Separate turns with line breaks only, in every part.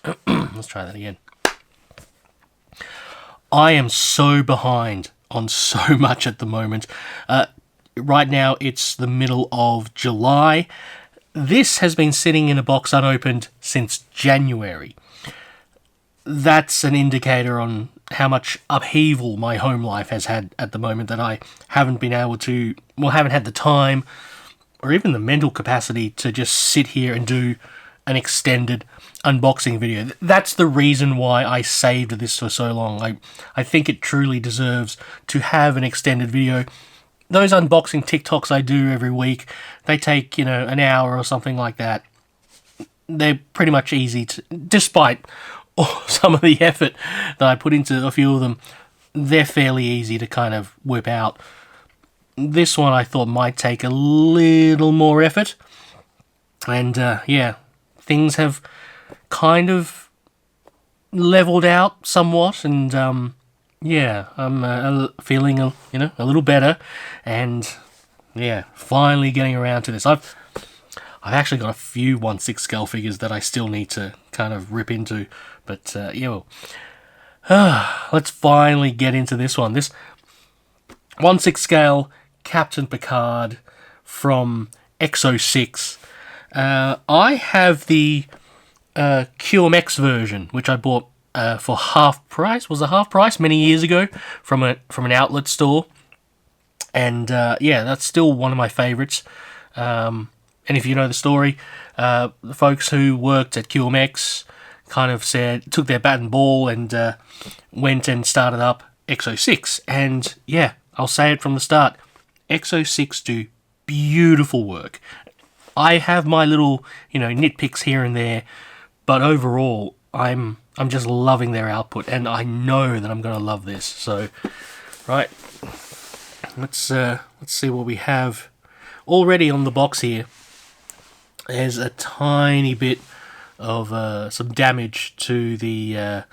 Let's try that again. I am so behind on so much at the moment. Right now, it's the middle of July. This has been sitting in a box unopened since January. That's an indicator on how much upheaval my home life has had at the moment, that I haven't been able to, well, haven't had the time or even the mental capacity to just sit here and do an extended unboxing video. That's the reason why I saved this for so long. I think it truly deserves to have an extended video. Those unboxing TikToks I do every week, they take, an hour or something like that. They're pretty much easy to, despite some of the effort that I put into a few of them, they're fairly easy to kind of whip out. This one I thought might take a little more effort. And things have kind of leveled out somewhat, and I'm feeling a little better, and finally getting around to this. I've actually got a few 1/6 scale figures that I still need to kind of rip into, but let's finally get into this one. This 1/6 scale Captain Picard from X06. I have the QMX version, which I bought for half price. Was a half price many years ago from an outlet store, and that's still one of my favorites. And if you know the story, the folks who worked at QMX kind of took their bat and ball and went and started up X06. And I'll say it from the start, X06 do beautiful work. I have my little, nitpicks here and there, but overall, I'm just loving their output, and I know that I'm going to love this. So, right, let's see what we have already on the box here. There's a tiny bit of some damage to the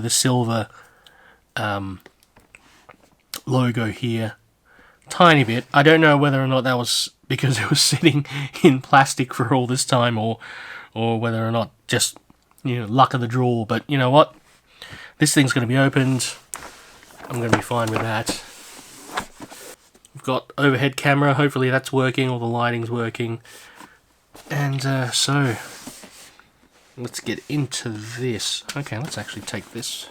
silver logo here. Tiny bit. I don't know whether or not that was because it was sitting in plastic for all this time, or whether or not just luck of the draw. But you know what? This thing's going to be opened. I'm going to be fine with that. We've got overhead camera. Hopefully that's working. All the lighting's working. And so let's get into this. Okay, let's actually take this.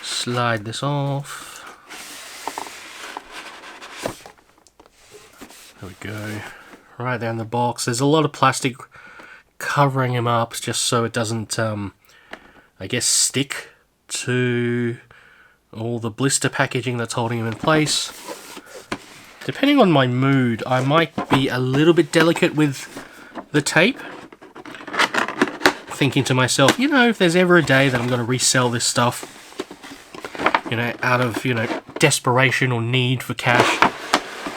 Slide this off. There we go. Right there in the box. There's a lot of plastic covering him up just so it doesn't, stick to all the blister packaging that's holding him in place. Depending on my mood, I might be a little bit delicate with the tape. Thinking to myself, if there's ever a day that I'm going to resell this stuff, out of, desperation or need for cash,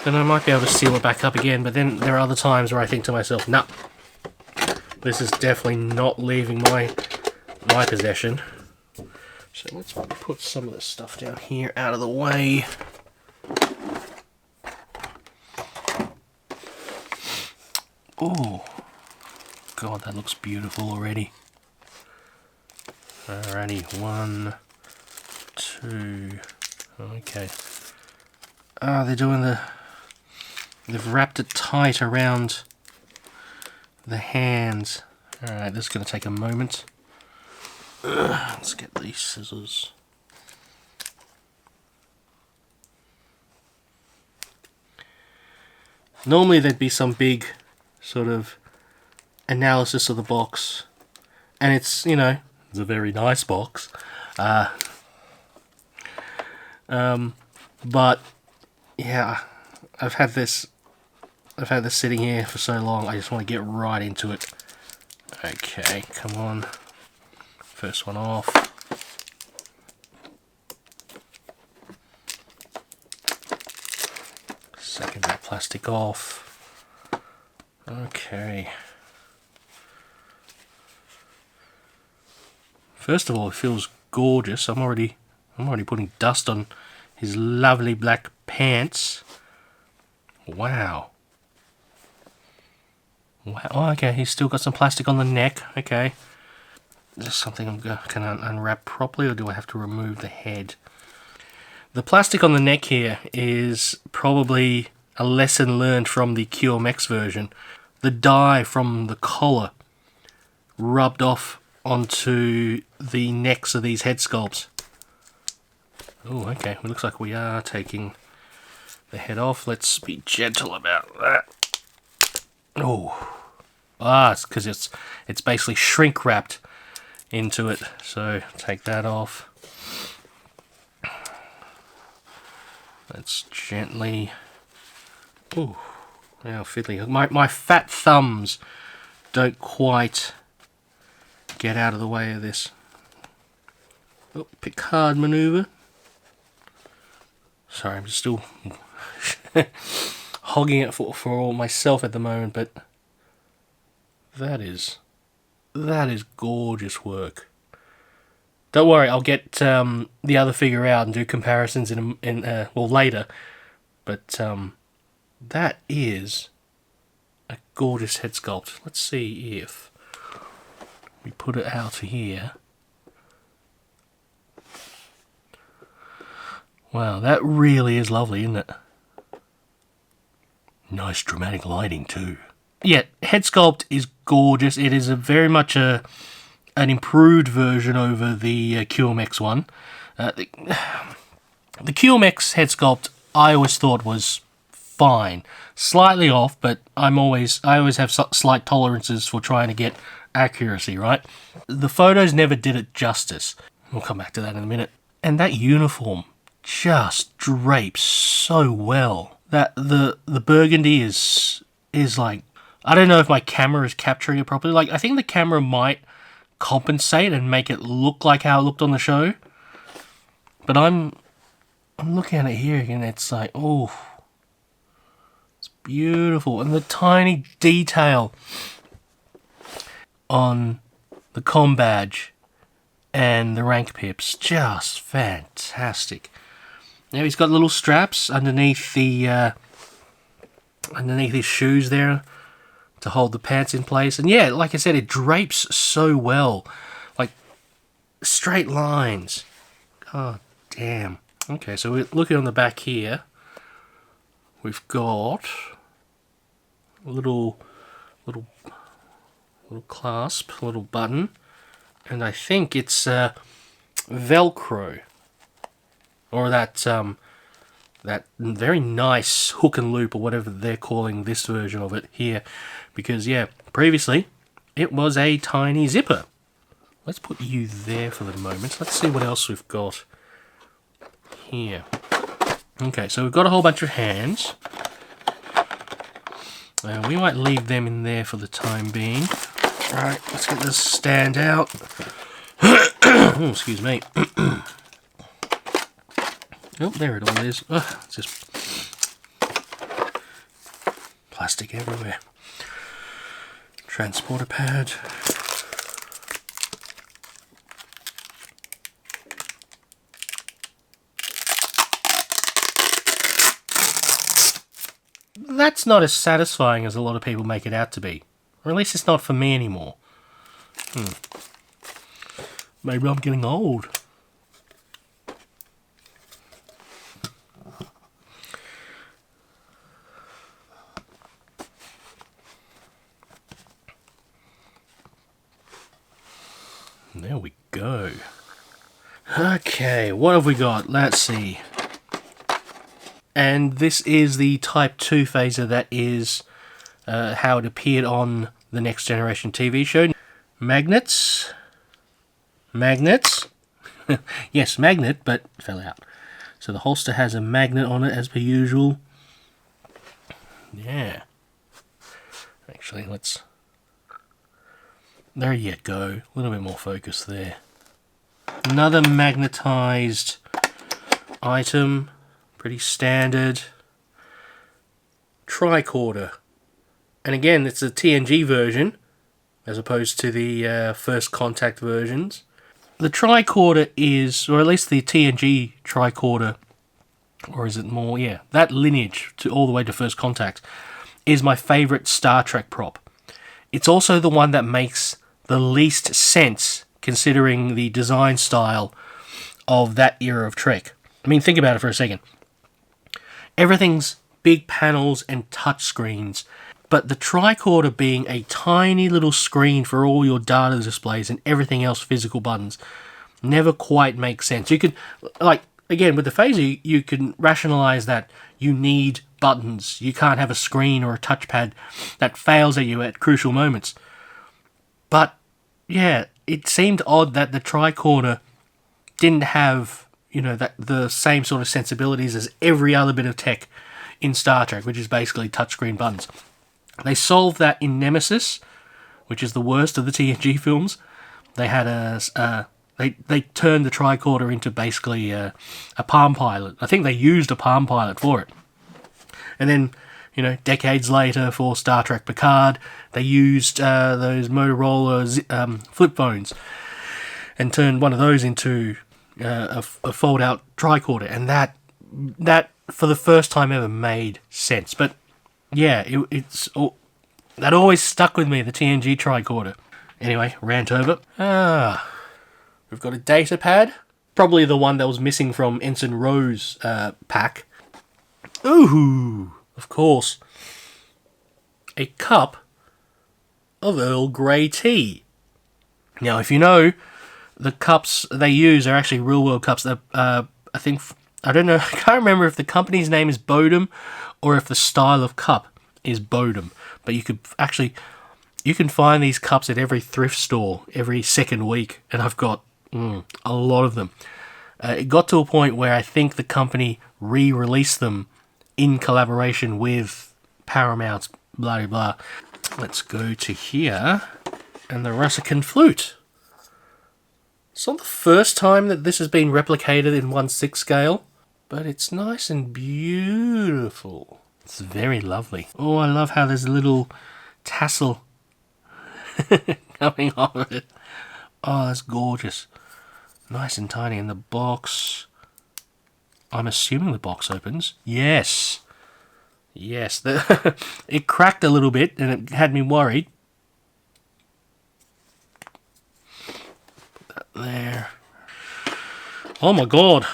then I might be able to seal it back up again. But then there are other times where I think to myself, nah, this is definitely not leaving my possession. So let's put some of this stuff down here out of the way. Oh, God, that looks beautiful already. Alrighty, 1, 2, okay. They've wrapped it tight around the hands. Alright, this is going to take a moment. Let's get these scissors. Normally there'd be some big sort of analysis of the box, and it's, it's a very nice box. But yeah, I've had this sitting here for so long, I just want to get right into it. Okay, come on. First one off. Second bit of plastic off. Okay. First of all, it feels gorgeous. I'm already putting dust on his lovely black pants. Wow. Wow, oh, okay, he's still got some plastic on the neck. Okay. Is this something can unwrap properly, or do I have to remove the head? The plastic on the neck here is probably a lesson learned from the QMX version. The dye from the collar rubbed off onto the necks of these head sculpts. Oh, okay, it looks like we are taking the head off. Let's be gentle about that. Oh, it's because it's basically shrink wrapped into it. So take that off. Let's gently. Oh, how fiddly! My fat thumbs don't quite get out of the way of this. Oh, Picard maneuver. Sorry, I'm still hogging it for myself at the moment, but that is gorgeous work. Don't worry, I'll get the other figure out and do comparisons later. But that is a gorgeous head sculpt. Let's see if we put it out here. Wow, that really is lovely, isn't it? Nice dramatic lighting too. Yeah, head sculpt is gorgeous. It is very much an improved version over the QMX one. The QMX head sculpt I always thought was fine, slightly off, but I always have slight tolerances for trying to get accuracy, right? The photos never did it justice. We'll come back to that in a minute. And that uniform just drapes so well. That the burgundy is like, I don't know if my camera is capturing it properly. Like, I think the camera might compensate and make it look like how it looked on the show. But I'm looking at it here and it's like, oh, it's beautiful. And the tiny detail on the comm badge and the rank pips, just fantastic. Now he's got little straps underneath the underneath his shoes there to hold the pants in place. And yeah, like I said, it drapes so well. Like, straight lines. God damn. Okay, so we're looking on the back here. We've got a little clasp, a little button. And I think it's Velcro. Or that very nice hook and loop, or whatever they're calling this version of it here. Because, yeah, previously it was a tiny zipper. Let's put you there for the moment. Let's see what else we've got here. Okay, so we've got a whole bunch of hands. We might leave them in there for the time being. Alright, let's get this stand out. Oh, excuse me. Oh, there it all is. It's just plastic everywhere. Transporter pad. That's not as satisfying as a lot of people make it out to be. Or at least it's not for me anymore. Maybe I'm getting old. There we go. Okay, what have we got? Let's see. And this is the Type 2 phaser that is how it appeared on the Next Generation TV show. Magnets. Magnets. Yes, magnet, but fell out. So the holster has a magnet on it as per usual. Yeah. Actually, let's... There you go. A little bit more focus there. Another magnetized item. Pretty standard. Tricorder. And again, it's a TNG version, as opposed to the First Contact versions. The tricorder is, or at least the TNG tricorder, or is it more, yeah, that lineage to all the way to First Contact, is my favourite Star Trek prop. it's also the one that makes the least sense considering the design style of that era of Trek. I mean, think about it for a second. Everything's big panels and touchscreens, but the tricorder being a tiny little screen for all your data displays and everything else physical buttons never quite makes sense. You could, like, again, with the phaser, you can rationalize that you need buttons. You can't have a screen or a touchpad that fails at you at crucial moments. But, yeah, it seemed odd that the tricorder didn't have, that the same sort of sensibilities as every other bit of tech in Star Trek, which is basically touchscreen buttons. They solved that in Nemesis, which is the worst of the TNG films. They had they turned the tricorder into basically a Palm Pilot. I think they used a Palm Pilot for it. And then, decades later for Star Trek Picard, they used those Motorola flip phones and turned one of those into a fold-out tricorder. And that for the first time ever made sense. But yeah, that always stuck with me, the TNG tricorder. Anyway, rant over. We've got a data pad. Probably the one that was missing from Ensign Rowe's pack. Ooh, of course. A cup of Earl Grey tea. Now, if you know, the cups they use are actually real-world cups. I don't know, I can't remember if the company's name is Bodum or if the style of cup is Bodum. But you can find these cups at every thrift store every second week, and I've got a lot of them. It got to a point where I think the company re-released them in collaboration with Paramount, blah, blah, blah. Let's go to here, and the Russican flute. It's not the first time that this has been replicated in 1/6 scale, but it's nice and beautiful. It's very lovely. Oh, I love how there's a little tassel coming off of it. Oh, that's gorgeous. Nice and tiny in the box. I'm assuming the box opens. Yes. Yes. It cracked a little bit and it had me worried. Put that there. Oh my god.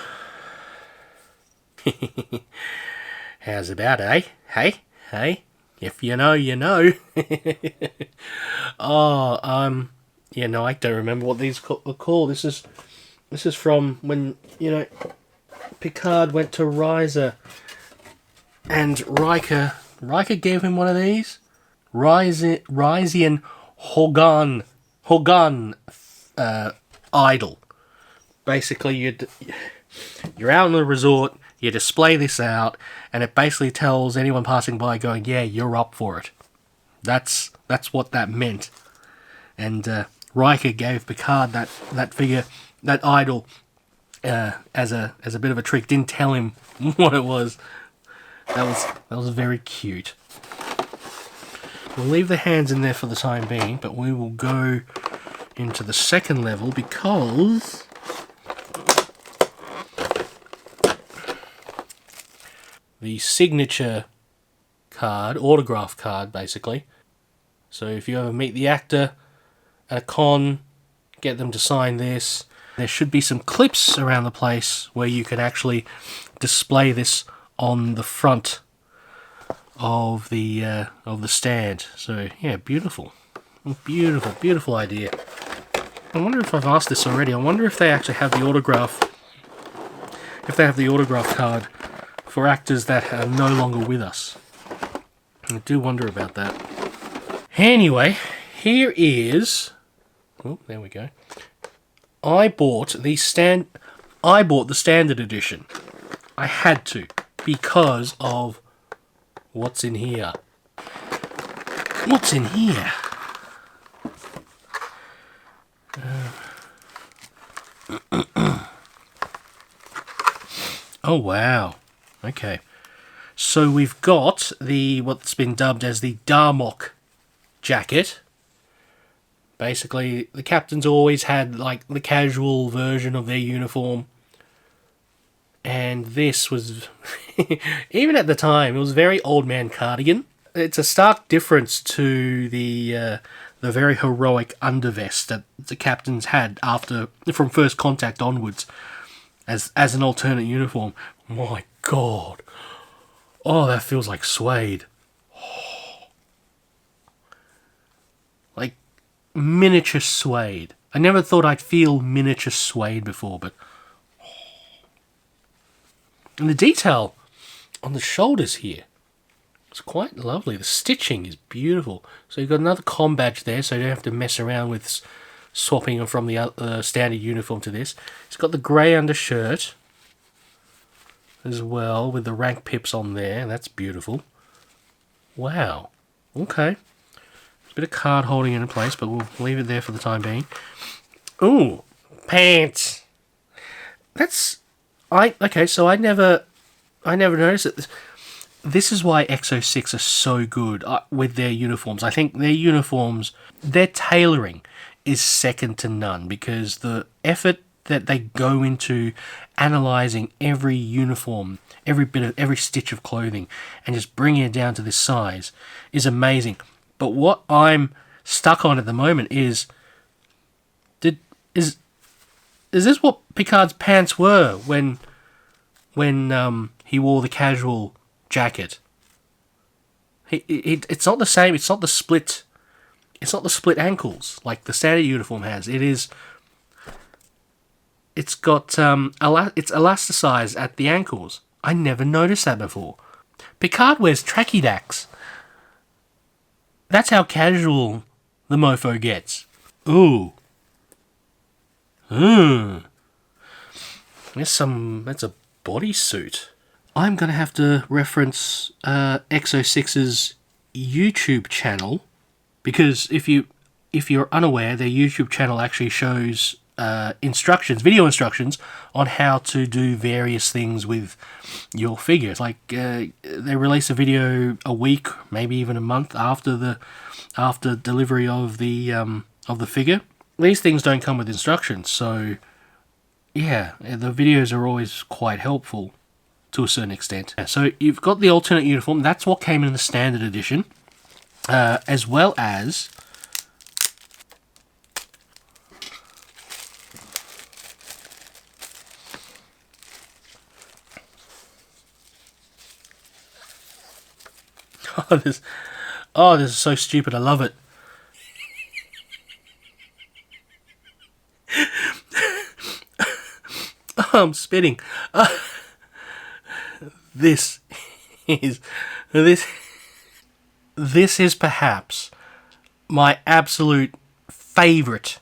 How's about, eh? Hey? If you know, you know. I don't remember what these are called. This is from when, Picard went to Risa and Riker gave him one of these. Rysian Hogan idol. Basically, you're out in the resort, you display this out, and it basically tells anyone passing by going, yeah, you're up for it. That's what that meant. And Riker gave Picard that figure, that idol, as a bit of a trick. Didn't tell him what it was. That was very cute. We'll leave the hands in there for the time being, but we will go into the second level because the signature card, autograph card, basically. So if you ever meet the actor at a con, get them to sign this. There should be some clips around the place where you can actually display this on the front of the stand. So yeah, beautiful, beautiful idea. I wonder if I've asked this already. I wonder if they actually have the autograph. If they have the autograph card for actors that are no longer with us. I do wonder about that. Anyway, here is... Oh, there we go. I bought the standard edition. I had to, because of what's in here. What's in here? Oh, wow. Okay. So we've got what's been dubbed as the Darmok jacket. Basically, the captains always had like the casual version of their uniform. And this was, even at the time, it was very old man cardigan. It's a stark difference to the very heroic undervest that the captains had from first contact onwards, as an alternate uniform. My God, oh, that feels like suede, like miniature suede. I never thought I'd feel miniature suede before, but and the detail on the shoulders here, it's quite lovely. The stitching is beautiful. So you've got another comm badge there, so you don't have to mess around with swapping them from the standard uniform to this. It's got the grey undershirt as well, with the rank pips on there. That's beautiful. Wow. Okay. There's a bit of card holding in place, but we'll leave it there for the time being. Ooh, pants. Okay, so I never noticed it. This is why X06 are so good with their uniforms. I think their uniforms, their tailoring is second to none, because the effort that they go into analysing every uniform, every stitch of clothing, and just bringing it down to this size is amazing. But what I'm stuck on at the moment is this what Picard's pants were when he wore the casual jacket? It's not the same. It's not the split. It's not the split ankles like the standard uniform has. It's got it's elasticized at the ankles. I never noticed that before. Picard wears tracky dacks. That's how casual the mofo gets. Ooh. That's a bodysuit. I'm going to have to reference X06's YouTube channel, because if you're unaware, their YouTube channel actually shows video instructions on how to do various things with your figures. Like they release a video a week, maybe even a month after delivery of the figure. These things don't come with instructions, so yeah, the videos are always quite helpful to a certain extent. So you've got the alternate uniform. That's what came in the standard edition, as well as this is so stupid. I love it. I'm spitting. This is perhaps my absolute favourite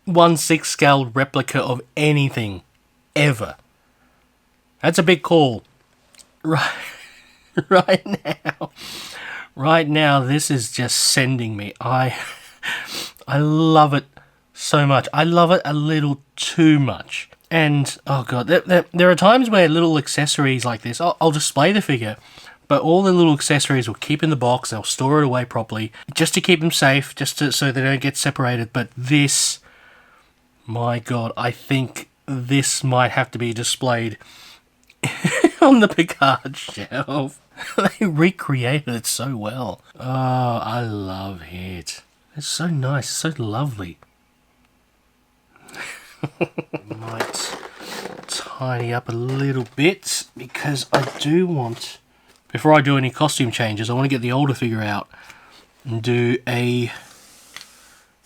1/6 scale replica of anything ever. That's a big call. Right now, this is just sending me. I love it so much. I love it a little too much. And, oh god, there are times where little accessories like this, I'll display the figure, but all the little accessories will keep in the box, they'll store it away properly, just to keep them safe, so they don't get separated. But this, my god, I think this might have to be displayed on the Picard shelf. They recreated it so well. Oh, I love it. It's so nice, so lovely. Might tidy up a little bit, because I do want, before I do any costume changes, I want to get the older figure out and do a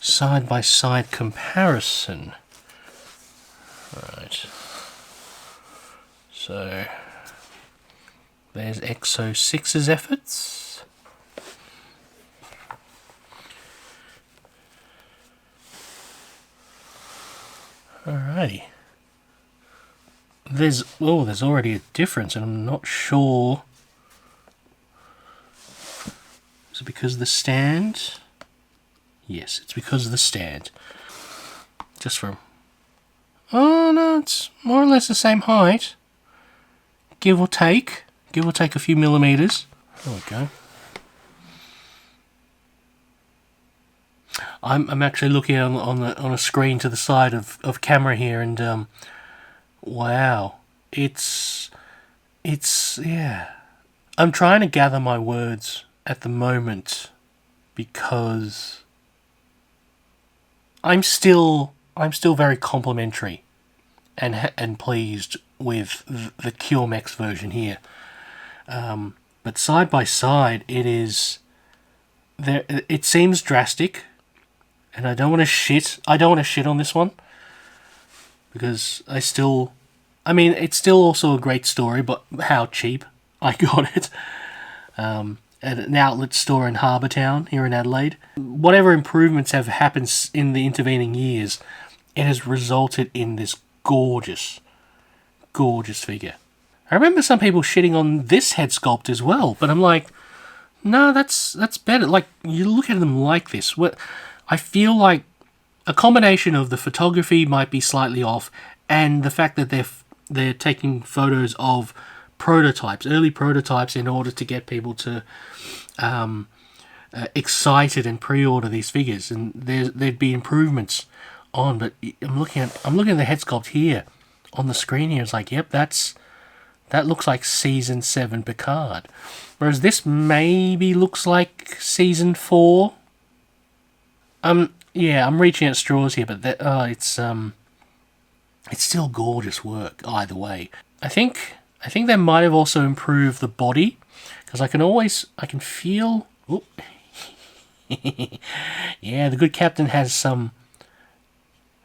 side-by-side comparison. Right. So there's X06's efforts. Alrighty. There's already a difference, and I'm not sure. Is it because of the stand? Yes, it's because of the stand. Just from... Oh no, it's more or less the same height. Give or take a few millimeters. There we go. I'm actually looking on a screen to the side of camera here, and wow, it's yeah. I'm trying to gather my words at the moment because I'm still very complimentary and pleased with the CureMax version here. But side by side, it is there. It seems drastic, and I don't want to shit. I don't want to shit on this one because I mean, it's still also a great story, but how cheap I got it. At an outlet store in Harbour Town here in Adelaide. Whatever improvements have happened in the intervening years, it has resulted in this gorgeous, gorgeous figure. I remember some people shitting on this head sculpt as well, but I'm like, no, that's better. Like, you look at them like this. I feel like a combination of the photography might be slightly off, and the fact that they're taking photos of prototypes, early prototypes, in order to get people to excited and pre-order these figures, and there'd be improvements on. But I'm looking at the head sculpt here on the screen here. It's like, yep, that looks like season 7 Picard, whereas this maybe looks like season 4. Yeah, I'm reaching at straws here, but it's still gorgeous work either way. I think they might have also improved the body, because I can feel. Yeah, the good captain has some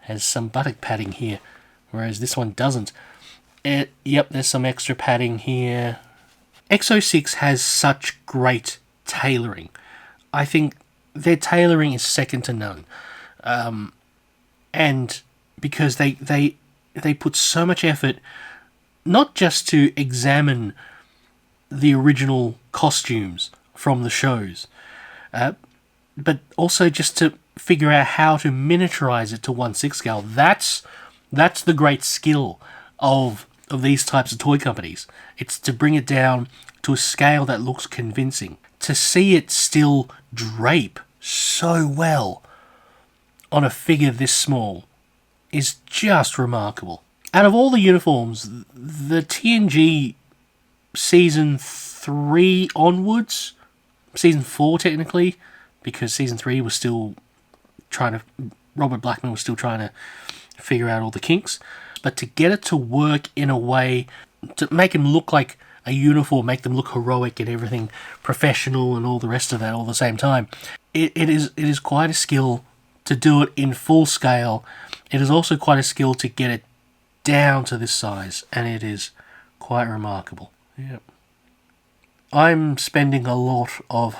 buttock padding here, whereas this one doesn't. Yep, there's some extra padding here. X06 has such great tailoring. I think their tailoring is second to none, and because they put so much effort, not just to examine the original costumes from the shows, but also just to figure out how to miniaturize it to 1/6 scale. That's the great skill of these types of toy companies. It's to bring it down to a scale that looks convincing. To see it still drape so well on a figure this small is just remarkable. Out of all the uniforms, the TNG season 3 onwards, season 4 technically, because season 3 was still Robert Blackman was still trying to figure out all the kinks, but to get it to work in a way to make him look like a uniform, make them look heroic and everything professional and all the rest of that all at the same time, it is quite a skill to do it in full scale. It is also quite a skill to get it down to this size, and it is quite remarkable. Yep. I'm spending a lot of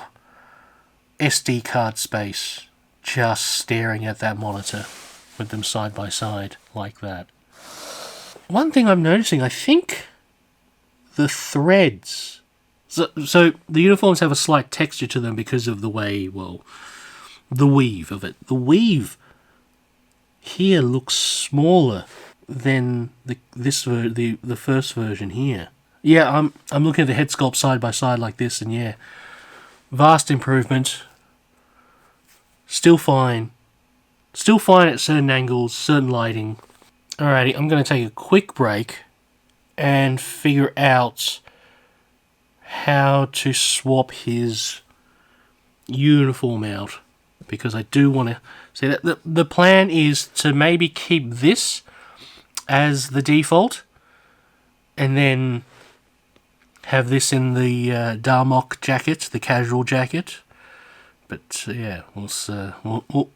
SD card space just staring at that monitor with them side by side like that. One thing I'm noticing, I think the threads, so the uniforms have a slight texture to them because of the way, well, the weave of it. The weave here looks smaller than the first version here. Yeah, I'm looking at the head sculpt side by side like this, and yeah, vast improvement. Still fine at certain angles, certain lighting. Alrighty, I'm going to take a quick break and figure out how to swap his uniform out, because I do want to see that the plan is to maybe keep this as the default, and then have this in the Darmok jacket, the casual jacket. But yeah, we'll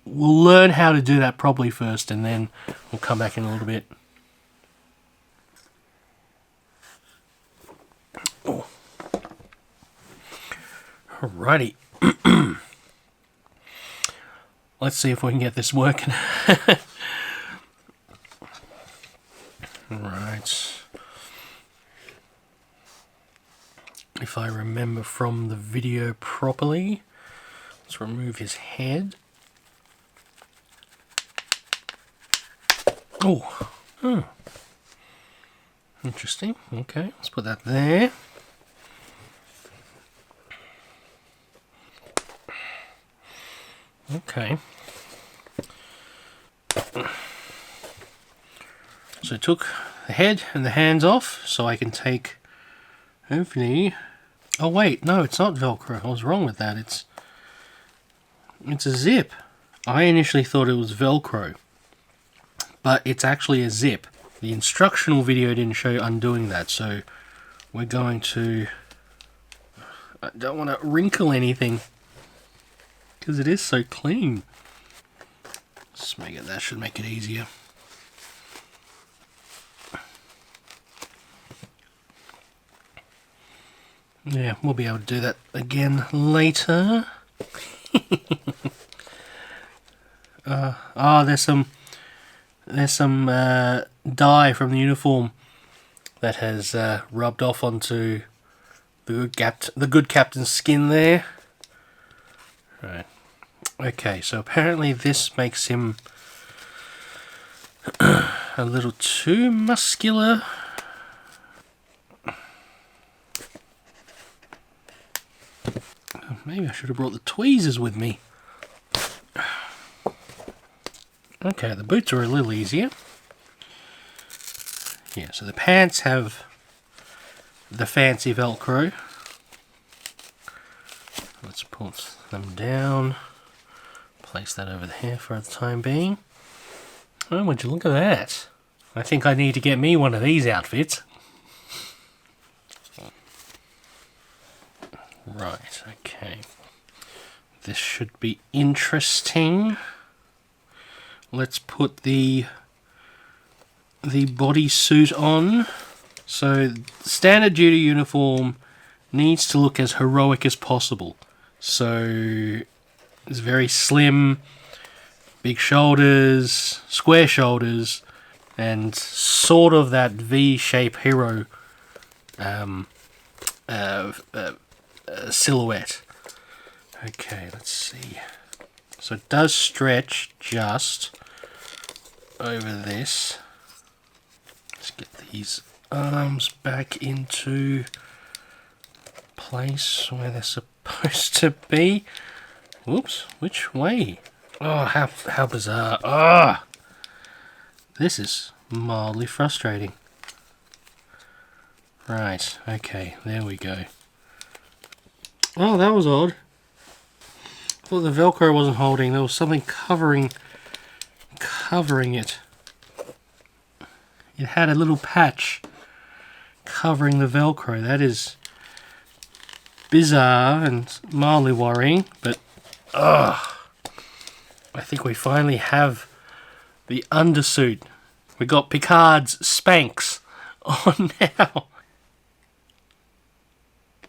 learn how to do that properly first, and then we'll come back in a little bit. Oh. Alrighty. Let's see if we can get this working. Right. If I remember from the video properly, let's remove his head. Oh, interesting. Okay, let's put that there. Okay. So I took the head and the hands off, so I can take, hopefully, Oh wait, no, it's not Velcro. I was wrong with that. It's a zip. I initially thought it was Velcro, but it's actually a zip. The instructional video didn't show undoing that, so we're going to... I don't want to wrinkle anything, because it is so clean. Let's make it, that should make it easier. Yeah, we'll be able to do that again later. There's some dye from the uniform that has rubbed off onto the good captain's skin there. Right. Okay, so apparently this makes him a little too muscular. Maybe I should have brought the tweezers with me. Okay, the boots are a little easier. Yeah, so the pants have the fancy Velcro. Let's put them down. Place that over here for the time being. Oh, would you look at that? I think I need to get me one of these outfits. Right, okay. This should be interesting. Let's put the bodysuit on. So, standard duty uniform needs to look as heroic as possible. So, it's very slim, big shoulders, square shoulders, and sort of that V-shape hero silhouette. Okay, let's see. So it does stretch just over this. Let's get these arms back into place where they're supposed to be. Whoops, which way? Oh, how bizarre. Ah! This is mildly frustrating. Right, okay, there we go. Oh, that was odd. I thought the Velcro wasn't holding. There was something covering it. It had a little patch covering the Velcro. That is bizarre and mildly worrying, but I think we finally have the undersuit. We got Picard's Spanx on now.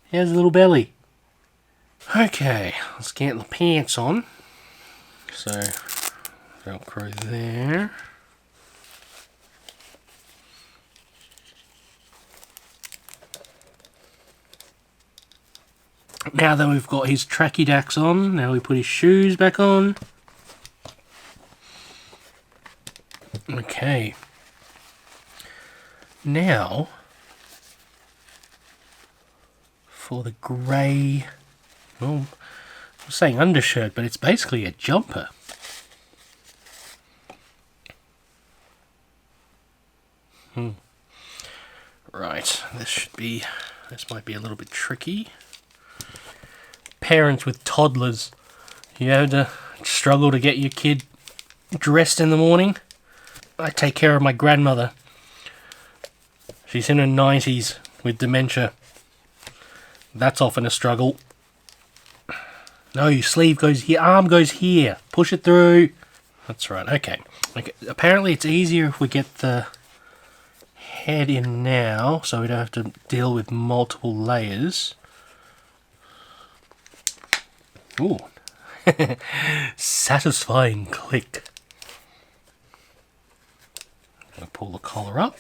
Here's a little belly. Okay, let's get the pants on. So, Velcro there. Now that we've got his tracky dacks on, now we put his shoes back on. Okay. Now, for the grey, well, I'm saying undershirt, but it's basically a jumper. Right, this might be a little bit tricky. Parents with toddlers, you have to struggle to get your kid dressed in the morning. I take care of my grandmother. She's in her 90s with dementia. That's often a struggle. No, your sleeve goes here, arm goes here. Push it through. That's right, okay. Apparently it's easier if we get the head in now, so we don't have to deal with multiple layers. Ooh. Satisfying click. I'll pull the collar up.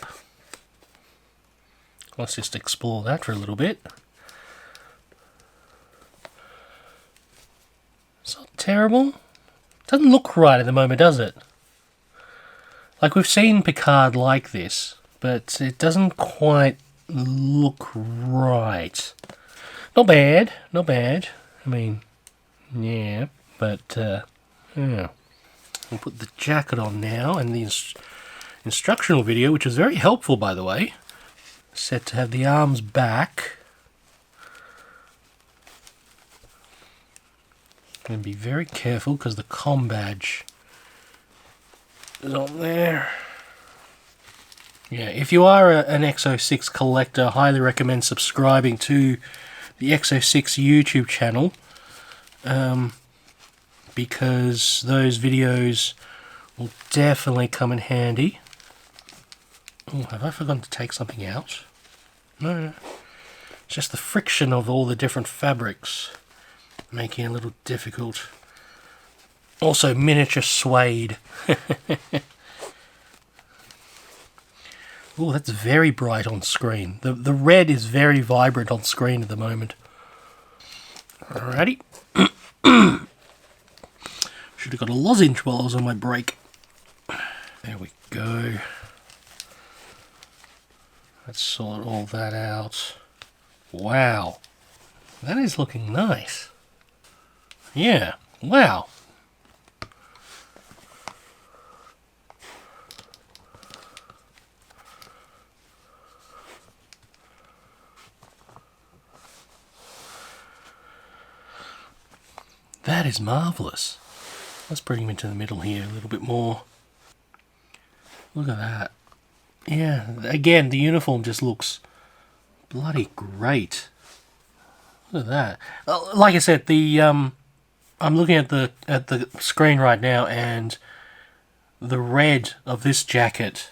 Let's just explore that for a little bit. It's not terrible. Doesn't look right at the moment, does it? Like, we've seen Picard like this, but it doesn't quite look right. Not bad, not bad. I mean, yeah, but, yeah. We'll put the jacket on now, and the instructional video, which is very helpful, by the way, set to have the arms back. And be very careful because the comm badge is on there. Yeah, if you are an X06 collector, I highly recommend subscribing to the X06 YouTube channel, because those videos will definitely come in handy. Oh, have I forgotten to take something out? No. It's just the friction of all the different fabrics making it a little difficult. Also miniature suede. Oh, that's very bright on screen. The red is very vibrant on screen at the moment. Alrighty. Should have got a lozenge while I was on my break. There we go. Let's sort all that out. Wow. That is looking nice. Yeah. Wow. That is marvellous. Let's bring him into the middle here a little bit more. Look at that. Yeah, again, the uniform just looks bloody great. Look at that. Like I said, I'm looking at the screen right now, and the red of this jacket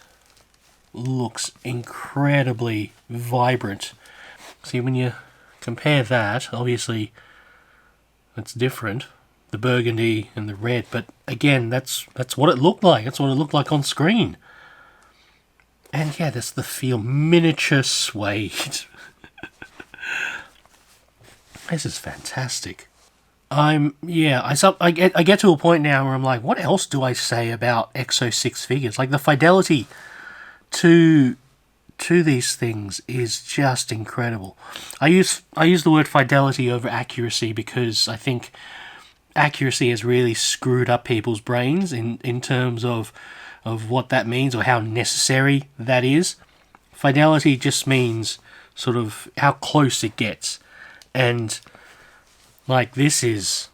looks incredibly vibrant. See, when you compare that, obviously it's different, the burgundy and the red, but again, that's what it looked like. That's what it looked like on screen. And yeah, that's the feel. Miniature suede. This is fantastic. I get to a point now where I'm like, what else do I say about X06 figures? Like, the fidelity to these things is just incredible. I use the word fidelity over accuracy because I think accuracy has really screwed up people's brains in terms of what that means or how necessary that is. Fidelity just means sort of how close it gets. And like, this is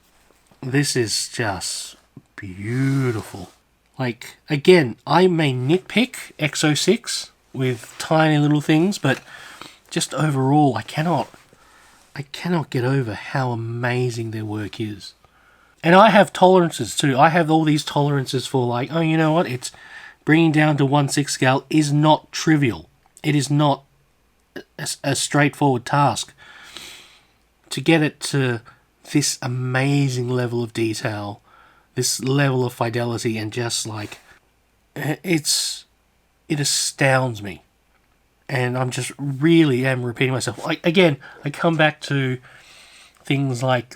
just beautiful. Like, again, I may nitpick X06 with tiny little things, but just overall, I cannot get over how amazing their work is. And I have tolerances too. I have all these tolerances for, like, oh, you know what? It's bringing down to 1/6 scale is not trivial. It is not a straightforward task. To get it to this amazing level of detail, this level of fidelity, and just like, it astounds me. And I'm just really am repeating myself. Again, I come back to things like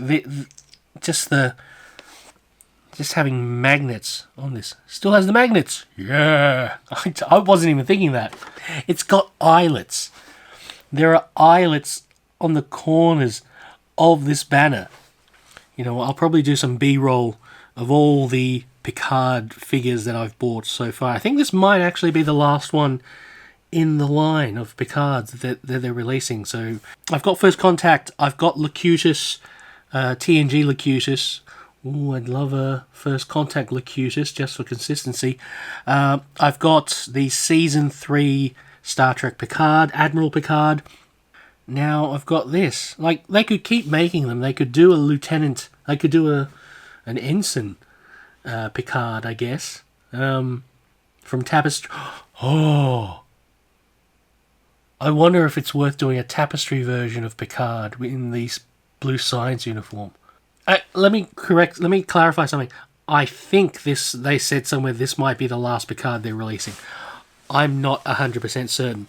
just having magnets on this. Still has the magnets. Yeah. I wasn't even thinking that. It's got eyelets. There are eyelets on the corners of this banner. You know, I'll probably do some B-roll of all the Picard figures that I've bought so far. I think this might actually be the last one in the line of Picards that they're releasing. So I've got First Contact. I've got Locutus, TNG Locutus. Ooh, I'd love a First Contact Locutus just for consistency. I've got the Season 3 Star Trek Picard, Admiral Picard. Now I've got this. Like, they could keep making them. They could do a lieutenant. They could do an ensign Picard, I guess. From Tapestry. Oh! I wonder if it's worth doing a Tapestry version of Picard in the blue science uniform. Let me clarify something. I think they said somewhere this might be the last Picard they're releasing. I'm not 100% certain.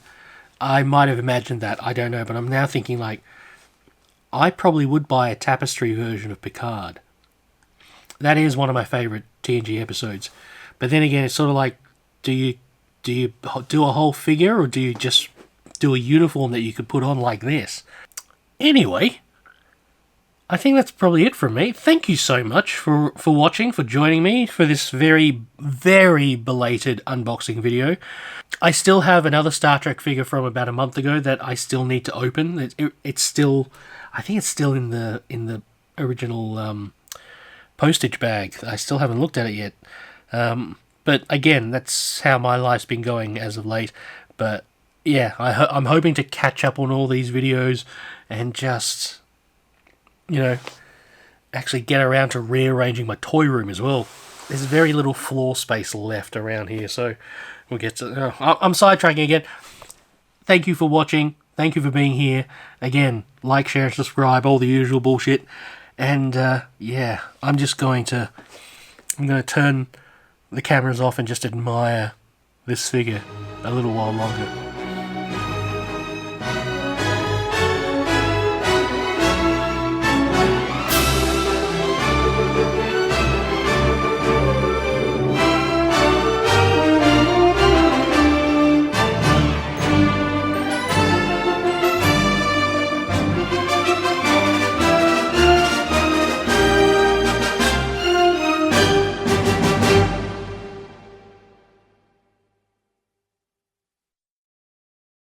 I might have imagined that, I don't know, but I'm now thinking, like, I probably would buy a Tapestry version of Picard. That is one of my favourite TNG episodes. But then again, it's sort of like, do you do a whole figure, or do you just do a uniform that you could put on like this? Anyway, I think that's probably it from me. Thank you so much for watching, for joining me for this very, very belated unboxing video. I still have another Star Trek figure from about a month ago that I still need to open. It's still, I think it's still in the original postage bag. I still haven't looked at it yet. But again, that's how my life's been going as of late. But yeah, I'm hoping to catch up on all these videos and just, actually get around to rearranging my toy room as well. There's very little floor space left around here, so we'll get to... I'm sidetracking again. Thank you for watching. Thank you for being here. Again, like, share, subscribe, all the usual bullshit. And, yeah, I'm going to turn the cameras off and just admire this figure a little while longer.